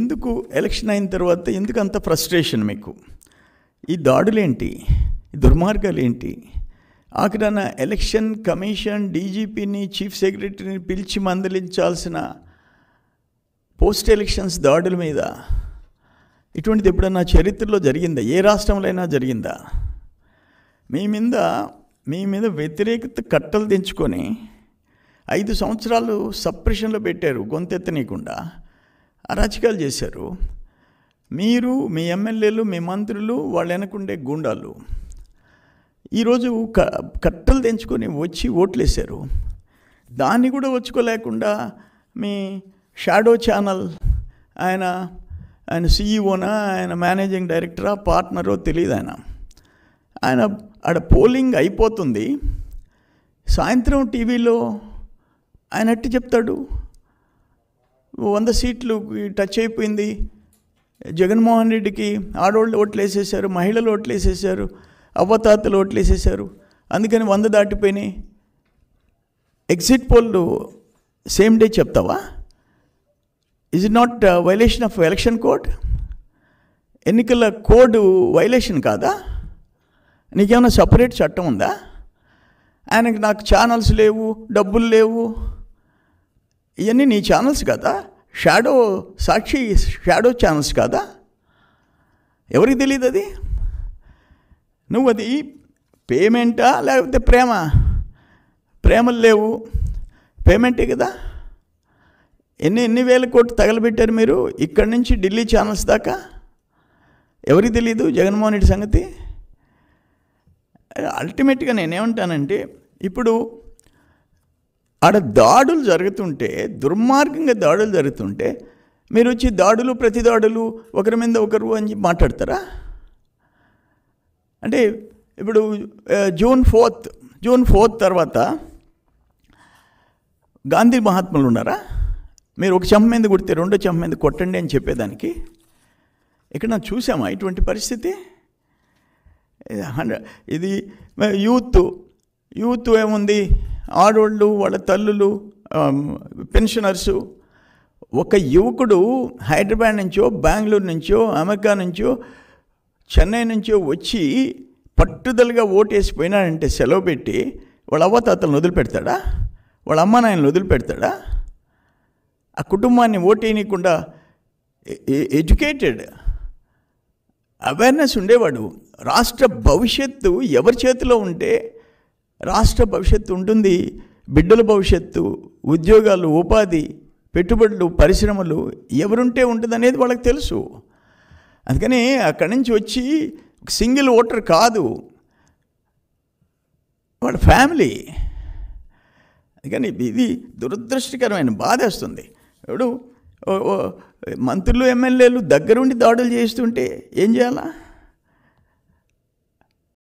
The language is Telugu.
ఎందుకు ఎలక్షన్ అయిన తర్వాత ఎందుకు అంత ఫ్రస్ట్రేషన్ మీకు? ఈ దాడులేంటి, ఈ దుర్మార్గాలు ఏంటి? ఆఖరణ ఎలక్షన్ కమిషన్ డీజీపీని చీఫ్ సెక్రటరీని పిలిచి మందలించాల్సిన పోస్ట్ ఎలక్షన్స్ దాడుల మీద ఇటువంటిది ఎప్పుడన్నా చరిత్రలో జరిగిందా? ఏ రాష్ట్రంలో అయినా జరిగిందా? మీ మీద వ్యతిరేకత కట్టలు తెంచుకొని 5 సంవత్సరాలు సప్రెషన్లో పెట్టారు, గొంతెత్తనీయకుండా అరాచకాలు చేశారు. మీరు, మీ ఎమ్మెల్యేలు, మీ మంత్రులు, వాళ్ళు వెనకుండే గూండాలు ఈరోజు కట్టలు తెంచుకొని వచ్చి ఓట్లేశారు. దాన్ని కూడా వచ్చుకోలేకుండా మీ షాడో ఛానల్ ఆయన సీఈఓనా, ఆయన మేనేజింగ్ డైరెక్టరా, పార్ట్నరో తెలియదు. ఆయన ఆడ పోలింగ్ అయిపోతుంది, సాయంత్రం టీవీలో ఆయన అట్టి చెప్తాడు, 100 సీట్లు టచ్ అయిపోయింది, జగన్మోహన్ రెడ్డికి ఆడవాళ్ళు ఓట్లు వేసేసారు, మహిళలు ఓట్లు వేసేసారు, అవ్వతాతలు ఓట్లు వేసేసారు, అందుకని 100 దాటిపోయినాయి. ఎగ్జిట్ పోల్ సేమ్ డే చెప్తావా? Is it not violation of election code? ఎన్నికల కోడ్ వైలేషన్ కాదా? నీకేమైనా సపరేట్ చట్టం ఉందా? ఆయనకి నాకు ఛానల్స్ లేవు, డబ్బులు లేవు, ఇవన్నీ నీ ఛానల్స్ కదా? సాక్షి షాడో ఛానల్స్ కాదా? ఎవరికి తెలియదు అది? నువ్వు అది పేమెంటా లేకపోతే ప్రేమలు లేవు, పేమెంటే కదా. ఎన్ని వేల కోట్లు తగలబెట్టారు మీరు ఇక్కడి నుంచి ఢిల్లీ ఛానల్స్ దాకా? ఎవరికి తెలియదు జగన్మోహన్ రెడ్డి సంగతి? అల్టిమేట్గా నేనేమంటానంటే, ఇప్పుడు ఆడ దాడులు జరుగుతుంటే, దుర్మార్గంగా దాడులు జరుగుతుంటే మీరు వచ్చి ప్రతి దాడులు ఒకరి మీద ఒకరు అని మాట్లాడతారా? అంటే ఇప్పుడు జూన్ 4 తర్వాత గాంధీ మహాత్ములు ఉన్నారా? మీరు ఒక చెంప మీద కొడితే రెండో చెంప మీద కొట్టండి అని చెప్పేదానికి ఇక్కడ నాకు చూసామా ఇటువంటి పరిస్థితి? ఇది యూత్ ఏముంది, ఆడవాళ్ళు, వాళ్ళ తల్లులు, పెన్షనర్సు. ఒక యువకుడు హైదరాబాద్ నుంచో, బెంగళూరు నుంచో, అమెరికా నుంచో, చెన్నై నుంచో వచ్చి పట్టుదలగా ఓటేసిపోయినాడంటే సెలవు పెట్టి వాళ్ళ అవ్వతాతలను వదిలిపెడతాడా? వాళ్ళ అమ్మ నాయనలు వదిలిపెడతాడా? ఆ కుటుంబాన్ని ఓటేయనీయకుండా ఎడ్యుకేటెడ్ అవేర్నెస్ ఉండేవాడు. రాష్ట్ర భవిష్యత్తు ఎవరి చేతిలో ఉంటే రాష్ట్ర భవిష్యత్తు ఉంటుంది, బిడ్డల భవిష్యత్తు, ఉద్యోగాలు, ఉపాధి, పెట్టుబడులు, పరిశ్రమలు ఎవరుంటే ఉంటుంది అనేది వాళ్ళకి తెలుసు. అందుకని అక్కడి నుంచి వచ్చి సింగిల్ ఓటర్ కాదు, వాళ్ళ ఫ్యామిలీ. అందుకని ఇది దురదృష్టకరమైన బాధేస్తుంది. ఇప్పుడు మంత్రులు, ఎమ్మెల్యేలు దగ్గరుండి దాడులు చేస్తుంటే ఏం చేయాలా?